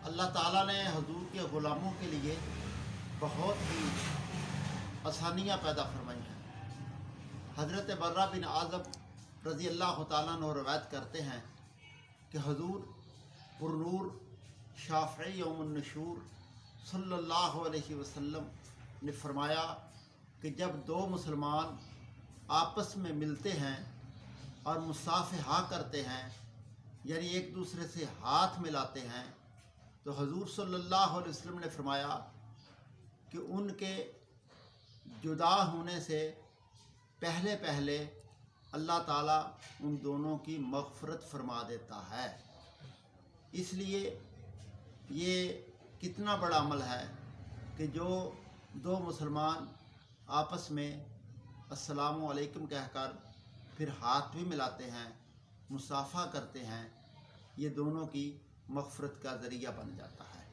अल्लाह ताला ने हुजूर के ग़ुलामों के लिए बहुत ही आसानियाँ पैदा फरमाई हैं। हज़रत बर्रा बिन आज़ब रज़ी अल्लाह ताला अन्हु रवायत करते हैं कि हुजूर पुरनूर शाफ़ई यौमुन नशूर सल्लल्लाहु अलैहि वसल्लम ने फरमाया कि जब दो मुसलमान आपस में मिलते हैं और मुसाफ़हा करते हैं, यानी एक दूसरे से हाथ मिलाते हैं, तो हुजूर सल्लल्लाहु अलैहि वसल्लम ने फरमाया कि उनके जुदा होने से पहले पहले अल्लाह ताला उन दोनों की मग़फ़िरत फरमा देता है। इसलिए ये कितना बड़ा अमल है कि जो दो मुसलमान आपस में अस्सलामु अलैकुम कहकर फिर हाथ भी मिलाते हैं, मुसाफ़ा करते हैं, ये दोनों की मग़फ़िरत का ज़रिया बन जाता है।